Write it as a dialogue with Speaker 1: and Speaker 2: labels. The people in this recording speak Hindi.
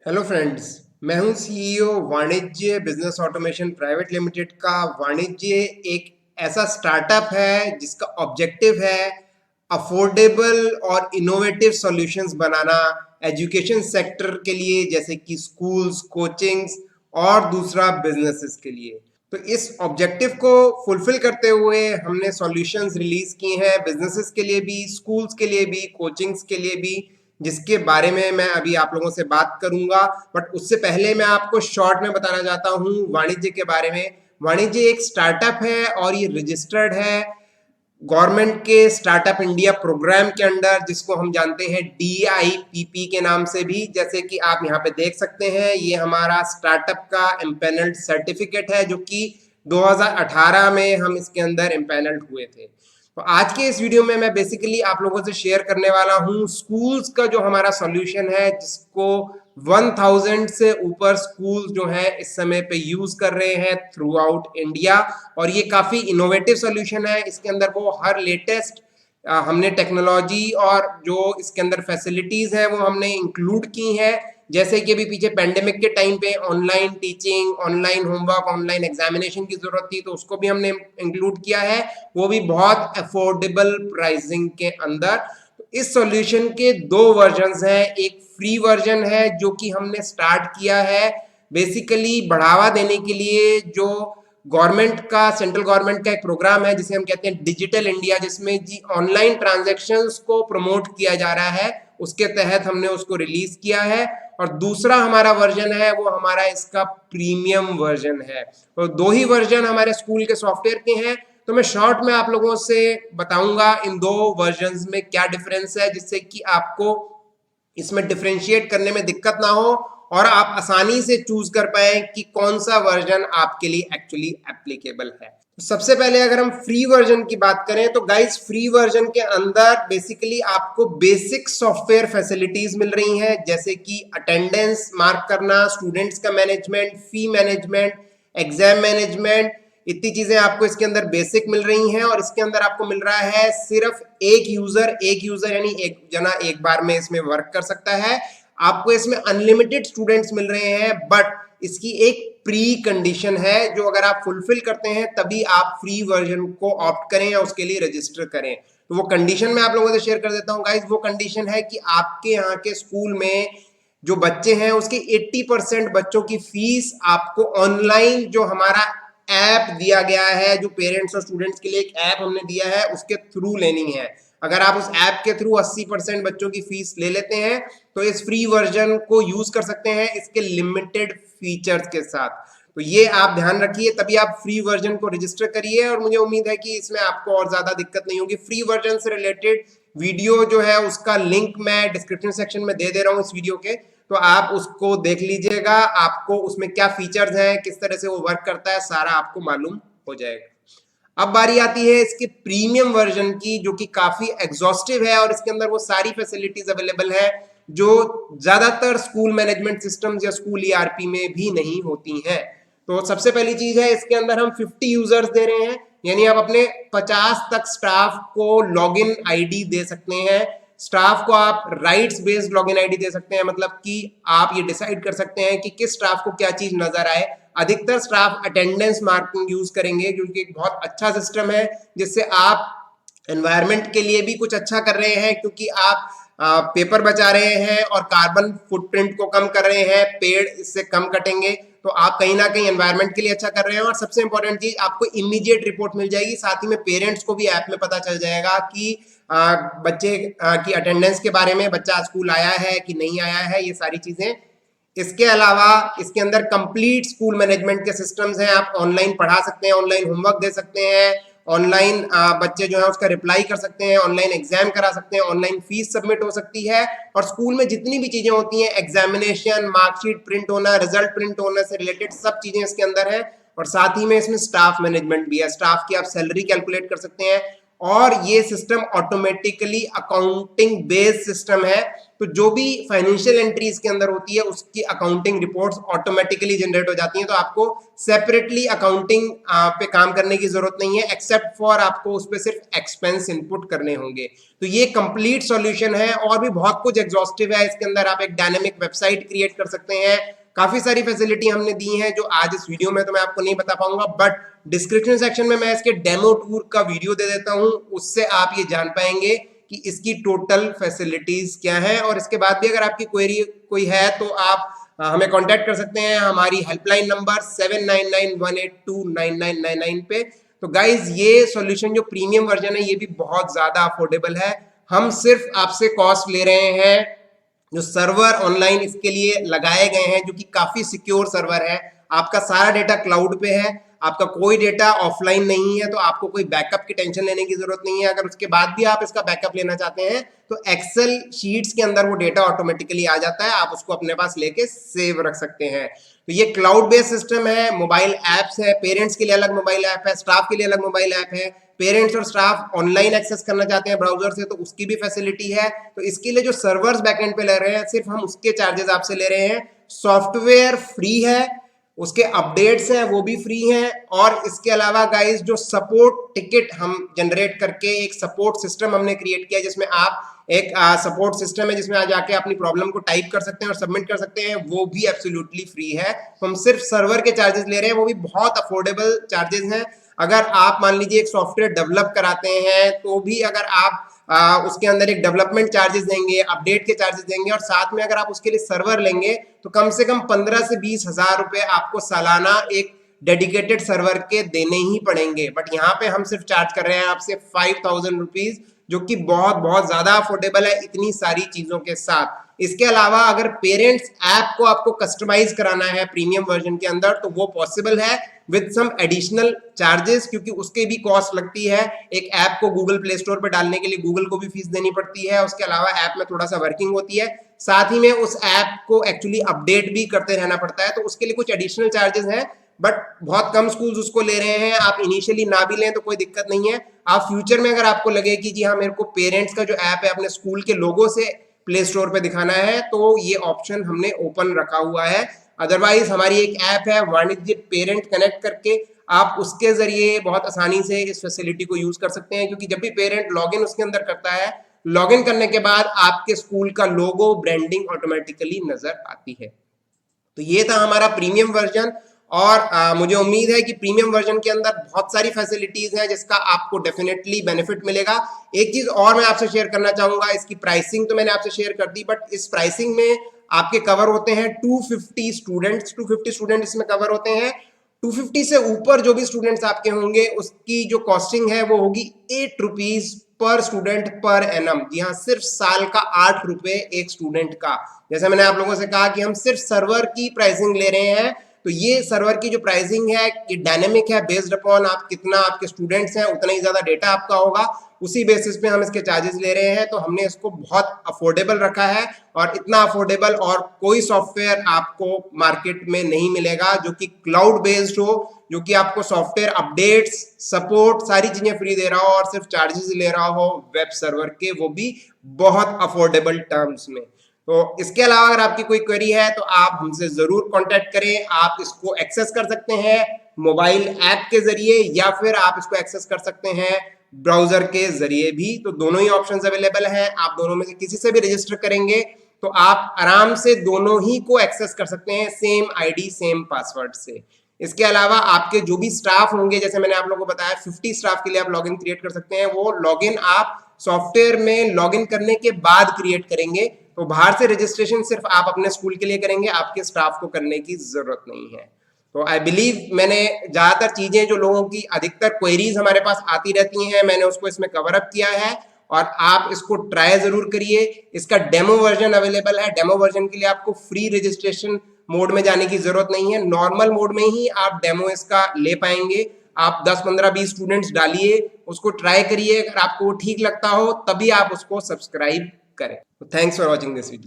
Speaker 1: Hello friends. मैं हूं सीईओ वाणिज्य बिजनेस ऑटोमेशन प्राइवेट लिमिटेड का। वाणिज्य एक ऐसा स्टार्टअप है जिसका ऑब्जेक्टिव है अफोर्डेबल और इनोवेटिव सॉल्यूशंस बनाना एजुकेशन सेक्टर के लिए, जैसे कि स्कूल्स, कोचिंग्स और दूसरा बिजनेसेस के लिए। तो इस ऑब्जेक्टिव को फुलफिल करते हुए हमने सॉल्यूशंस रिलीज किए हैं बिजनेसेस के लिए भी, स्कूल्स के लिए भी, कोचिंग्स के लिए भी, जिसके बारे में मैं अभी आप लोगों से बात करूंगा। बट उससे पहले मैं आपको शॉर्ट में बताना चाहता हूं वाणिज्य के बारे में। वाणिज्य एक स्टार्टअप है और ये रजिस्टर्ड है गवर्नमेंट के स्टार्टअप इंडिया प्रोग्राम के अंडर, जिसको हम जानते हैं DIPP के नाम से भी। जैसे कि आप यहाँ पे देख सकते हैं, ये हमारा स्टार्टअप का एम्पैनल्ड सर्टिफिकेट है, जो कि 2018 में हम इसके अंदर एम्पैनल्ड हुए थे। तो आज के इस वीडियो में मैं बेसिकली आप लोगों से शेयर करने वाला हूँ स्कूल्स का जो हमारा सॉल्यूशन है, जिसको 1000 से ऊपर स्कूल जो है इस समय पे यूज कर रहे हैं थ्रू आउट इंडिया। और ये काफी इनोवेटिव सॉल्यूशन है। इसके अंदर वो हर लेटेस्ट हमने टेक्नोलॉजी और जो इसके अंदर फैसिलिटीज है वो हमने इंक्लूड की हैं। जैसे कि अभी पीछे पेंडेमिक के टाइम पे online teaching, online homework, online examination की जरूरत थी, तो उसको भी हमने इंक्लूड किया है, वो भी बहुत अफोर्डेबल प्राइसिंग के अंदर। तो इस सॉल्यूशन के दो वर्जन्स हैं। एक फ्री वर्जन है जो कि हमने स्टार्ट किया है बेसिकली बढ़ावा देने के लिए, जो गवर्नमेंट का, सेंट्रल गवर्नमेंट का एक प्रोग्राम है जिसे हम कहते हैं डिजिटल इंडिया, जिसमें जी ऑनलाइन ट्रांजैक्शंस को प्रमोट किया जा रहा है। उसके तहत हमने उसको रिलीज किया है। और दूसरा हमारा वर्जन है वो हमारा इसका प्रीमियम वर्जन है। तो दो ही वर्जन हमारे स्कूल के सॉफ्टवेयर के हैं। तो मैं शॉर्ट में आप लोगों से बताऊंगा इन दो वर्जन्स में क्या डिफरेंस है, जिससे कि आपको इसमें डिफरेंशिएट करने में दिक्कत ना हो और आप आसानी से चूज कर पाए कि कौन सा वर्जन आपके लिए एक्चुअली एप्लीकेबल है। सबसे पहले अगर हम फ्री वर्जन की बात करें तो गाइस, फ्री वर्जन के अंदर बेसिकली आपको बेसिक सॉफ्टवेयर फैसिलिटीज मिल रही हैं, जैसे कि अटेंडेंस मार्क करना, स्टूडेंट्स का मैनेजमेंट, फी मैनेजमेंट, एग्जाम मैनेजमेंट, इतनी चीजें आपको इसके अंदर बेसिक मिल रही हैं। और इसके अंदर आपको मिल रहा है सिर्फ एक यूजर यानी एक जना एक बार में इसमें वर्क कर सकता है। आपको इसमें अनलिमिटेड स्टूडेंट्स मिल रहे हैं, बट इसकी एक प्री कंडीशन है जो अगर आप फुलफिल करते हैं तभी आप फ्री वर्जन को ऑप्ट करें या उसके लिए रजिस्टर करें। तो वो कंडीशन मैं आप लोगों से शेयर कर देता हूं गाइस। वो कंडीशन है कि आपके यहाँ के स्कूल में जो बच्चे हैं उसके 80% बच्चों की फीस आपको ऑनलाइन, जो हमारा ऐप दिया गया है, जो पेरेंट्स और स्टूडेंट्स के लिए एक ऐप हमने दिया है, उसके थ्रू लेनी है। अगर आप उस ऐप के थ्रू 80% बच्चों की फीस ले लेते हैं तो इस फ्री वर्जन को यूज कर सकते हैं इसके लिमिटेड फीचर्स के साथ। तो ये आप ध्यान रखिए, तभी आप फ्री वर्जन को रजिस्टर करिए। और मुझे उम्मीद है कि इसमें आपको और ज्यादा दिक्कत नहीं होगी। फ्री वर्जन से रिलेटेड वीडियो जो है उसका लिंक मैं डिस्क्रिप्शन सेक्शन में दे रहा हूँ इस वीडियो के, तो आप उसको देख लीजिएगा। आपको उसमें क्या फीचर्स हैं, किस तरह से वो वर्क करता है, सारा आपको मालूम हो जाएगा। अब बारी आती है इसके प्रीमियम वर्जन की, जो कि काफी एग्जॉस्टिव है और इसके अंदर वो सारी फैसिलिटीज अवेलेबल है जो ज्यादातर स्कूल मैनेजमेंट सिस्टम्स या स्कूल ERP में भी नहीं होती हैं। तो सबसे पहली चीज है, इसके अंदर हम 50 यूजर्स दे रहे हैं, यानी आप अपने 50 तक स्टाफ को लॉगिन आईडी दे सकते हैं। स्टाफ को आप राइट्स बेस्ड लॉगिन आईडी दे सकते हैं, मतलब कि आप ये डिसाइड कर सकते हैं कि किस स्टाफ को क्या चीज नजर आए। अधिकतर स्टाफ अटेंडेंस मार्किंग यूज करेंगे, क्योंकि एक बहुत अच्छा सिस्टम है जिससे आप एनवायरनमेंट के लिए भी कुछ अच्छा कर रहे हैं, क्योंकि आप पेपर बचा रहे हैं और कार्बन फुटप्रिंट को कम कर रहे हैं, पेड़ इससे कम कटेंगे, तो आप कहीं ना कहीं एनवायरनमेंट के लिए अच्छा कर रहे हैं। और सबसे इंपॉर्टेंट चीज, आपको इमीडिएट रिपोर्ट मिल जाएगी। साथ ही में पेरेंट्स को भी ऐप में पता चल जाएगा कि बच्चे की अटेंडेंस के बारे में, बच्चा स्कूल आया है कि नहीं आया है, ये सारी चीजें। इसके अलावा इसके अंदर कंप्लीट स्कूल मैनेजमेंट के सिस्टम्स हैं। आप ऑनलाइन पढ़ा सकते हैं, ऑनलाइन होमवर्क दे सकते हैं, ऑनलाइन बच्चे जो है उसका रिप्लाई कर सकते हैं, ऑनलाइन एग्जाम करा सकते हैं, ऑनलाइन फीस सबमिट हो सकती है। और स्कूल में जितनी भी चीजें होती हैं, एग्जामिनेशन, मार्कशीट प्रिंट होना, रिजल्ट प्रिंट होने से रिलेटेड सब चीजें इसके अंदर है। और साथ ही में इसमें स्टाफ मैनेजमेंट भी है। स्टाफ की आप सैलरी कैलकुलेट कर सकते हैं, और ये system automatically accounting based system है। तो जो भी फाइनेंशियल एंट्री इसके अंदर होती है उसकी अकाउंटिंग रिपोर्ट्स ऑटोमेटिकली जनरेट हो जाती हैं। तो आपको सेपरेटली अकाउंटिंग पे काम करने की जरूरत नहीं है, एक्सेप्ट फॉर आपको उस पर सिर्फ एक्सपेंस इनपुट करने होंगे। तो ये कंप्लीट सॉल्यूशन है और भी बहुत कुछ एग्जॉस्टिव है इसके अंदर। आप एक डायनेमिक वेबसाइट क्रिएट कर सकते हैं, काफी सारी फैसिलिटी हमने दी हैं जो आज इस वीडियो में तो मैं आपको नहीं बता पाऊंगा, बट डिस्क्रिप्शन सेक्शन में मैं इसके डेमो टूर का वीडियो दे देता हूं, उससे आप ये जान पाएंगे कि इसकी टोटल फैसिलिटीज क्या है। और इसके बाद भी अगर आपकी क्वेरी कोई है तो आप हमें कांटेक्ट कर सकते हैं हमारी हेल्पलाइन नंबर 7991829999 पे। तो गाइज ये सॉल्यूशन जो प्रीमियम वर्जन है ये भी बहुत ज्यादा अफोर्डेबल है। हम सिर्फ आपसे कॉस्ट ले रहे हैं, जो सर्वर ऑनलाइन इसके लिए लगाए गए हैं जो कि काफी सिक्योर सर्वर है, आपका सारा डेटा क्लाउड पे है, आपका कोई डेटा ऑफलाइन नहीं है, तो आपको कोई बैकअप की टेंशन लेने की जरूरत नहीं है। अगर उसके बाद भी आप इसका बैकअप लेना चाहते हैं तो एक्सेल शीट्स के अंदर वो डेटा ऑटोमेटिकली आ जाता है, आप उसको अपने पास लेके सेव रख सकते हैं। तो ये क्लाउड बेस्ड सिस्टम है, मोबाइल एप्स है, पेरेंट्स के लिए अलग मोबाइल ऐप है, स्टाफ के लिए अलग मोबाइल ऐप है। पेरेंट्स और स्टाफ ऑनलाइन एक्सेस करना चाहते हैं ब्राउजर से तो उसकी भी फैसिलिटी है। तो इसके लिए जो सर्वर्स बैकएंड पे ले रहे हैं सिर्फ हम उसके चार्जेस आपसे ले रहे हैं। सॉफ्टवेयर फ्री है, उसके अपडेट्स हैं वो भी फ्री हैं, और इसके अलावा गाइस जो सपोर्ट टिकट हम जनरेट करके एक सपोर्ट सिस्टम हमने क्रिएट किया जिसमें आप एक सपोर्ट सिस्टम है जिसमें आ जाके अपनी प्रॉब्लम को टाइप कर सकते हैं और सबमिट कर सकते हैं, वो भी एब्सोल्युटली फ्री है। तो हम सिर्फ सर्वर के चार्जेस ले रहे हैं, वो भी बहुत अफोर्डेबल चार्जेस हैं। अगर आप मान लीजिए एक सॉफ्टवेयर डेवलप कराते हैं तो भी अगर आप उसके अंदर एक डेवलपमेंट चार्जेस देंगे, अपडेट के चार्जेस देंगे, और साथ में अगर आप उसके लिए सर्वर लेंगे तो कम से कम 15 से 20 हजार रुपए आपको सालाना एक डेडिकेटेड सर्वर के देने ही पड़ेंगे। बट यहाँ पे हम सिर्फ चार्ज कर रहे हैं आपसे 5000 रुपीज, जो कि बहुत बहुत ज्यादा अफोर्डेबल है इतनी सारी चीजों के साथ। इसके अलावा अगर पेरेंट्स ऐप को आपको कस्टमाइज कराना है प्रीमियम वर्जन के अंदर तो वो पॉसिबल है विद सम एडिशनल चार्जेस, क्योंकि उसके भी कॉस्ट लगती है। एक ऐप को गूगल प्ले स्टोर पर डालने के लिए गूगल को भी फीस देनी पड़ती है, उसके अलावा ऐप में थोड़ा सा वर्किंग होती है, साथ ही में उस ऐप को एक्चुअली अपडेट भी करते रहना पड़ता है, तो उसके लिए कुछ एडिशनल चार्जेस हैं। बट बहुत कम स्कूल्स उसको ले रहे हैं, आप इनिशियली ना भी लें तो कोई दिक्कत नहीं है। आप फ्यूचर में अगर आपको लगे कि जी हाँ मेरे को पेरेंट्स का जो ऐप है अपने स्कूल के लोगो से प्ले स्टोर पे दिखाना है तो ये ऑप्शन हमने ओपन रखा हुआ है। अदरवाइज हमारी एक ऐप है वाणिज्य पेरेंट कनेक्ट करके, आप उसके जरिए बहुत आसानी से इस फैसिलिटी को यूज कर सकते हैं, क्योंकि जब भी पेरेंट लॉगिन उसके अंदर करता है, लॉगिन करने के बाद आपके स्कूल का लोगो ब्रांडिंग ऑटोमेटिकली नजर आती है। तो ये था हमारा प्रीमियम वर्जन, और मुझे उम्मीद है कि प्रीमियम वर्जन के अंदर बहुत सारी फैसिलिटीज हैं जिसका आपको डेफिनेटली बेनिफिट मिलेगा। एक चीज और मैं आपसे शेयर करना चाहूंगा, इसकी प्राइसिंग तो मैंने आपसे शेयर कर दी, बट इस प्राइसिंग में आपके कवर होते हैं 250 स्टूडेंट्स, 250 स्टूडेंट इसमें कवर होते हैं। 250 से ऊपर जो भी स्टूडेंट्स आपके होंगे उसकी जो कॉस्टिंग है वो होगी 8 rupees per student per annum. जी हाँ, सिर्फ साल का 8 रुपए एक स्टूडेंट का। जैसे मैंने आप लोगों से कहा कि हम सिर्फ सर्वर की प्राइसिंग ले रहे हैं, तो ये सर्वर की जो प्राइसिंग है ये डायनेमिक है, बेस्ड अपॉन आप कितना आपके स्टूडेंट्स हैं उतना ही ज्यादा डेटा आपका होगा, उसी बेसिस पे हम इसके चार्जेस ले रहे हैं। तो हमने इसको बहुत अफोर्डेबल रखा है, और इतना अफोर्डेबल और कोई सॉफ्टवेयर आपको मार्केट में नहीं मिलेगा जो कि क्लाउड बेस्ड हो, जो कि आपको सॉफ्टवेयर अपडेट्स, सपोर्ट, सारी चीजें फ्री दे रहा हो और सिर्फ चार्जेस ले रहा हो वेब सर्वर के, वो भी बहुत अफोर्डेबल टर्म्स में। तो इसके अलावा अगर आपकी कोई क्वेरी है तो आप हमसे जरूर कांटेक्ट करें। आप इसको एक्सेस कर सकते हैं मोबाइल ऐप के जरिए, या फिर आप इसको एक्सेस कर सकते हैं ब्राउजर के जरिए भी। तो दोनों ही ऑप्शंस अवेलेबल हैं, आप दोनों में से किसी से भी रजिस्टर करेंगे तो आप आराम से दोनों ही को एक्सेस कर सकते हैं सेम आईडी सेम पासवर्ड से। इसके अलावा आपके जो भी स्टाफ होंगे, जैसे मैंने आप लोगों को बताया 50 स्टाफ के लिए आप लॉगिन क्रिएट कर सकते हैं, वो लॉगिन आप सॉफ्टवेयर में लॉगिन करने के बाद क्रिएट करेंगे। तो बाहर से रजिस्ट्रेशन सिर्फ आप अपने स्कूल के लिए करेंगे, आपके स्टाफ को करने की जरूरत नहीं है। तो आई बिलीव मैंने ज्यादातर चीजें जो लोगों की अधिकतर क्वेरीज हमारे पास आती रहती हैं मैंने उसको इसमें कवर अप किया है, और आप इसको ट्राई जरूर करिए। इसका डेमो वर्जन अवेलेबल है, डेमो वर्जन के लिए आपको फ्री रजिस्ट्रेशन मोड में जाने की जरूरत नहीं है, नॉर्मल मोड में ही आप डेमो इसका ले पाएंगे। आप 10, 15, 20 स्टूडेंट्स डालिए, उसको ट्राई करिए, अगर आपको ठीक लगता हो तभी आप उसको सब्सक्राइब करें। Thanks for watching this video.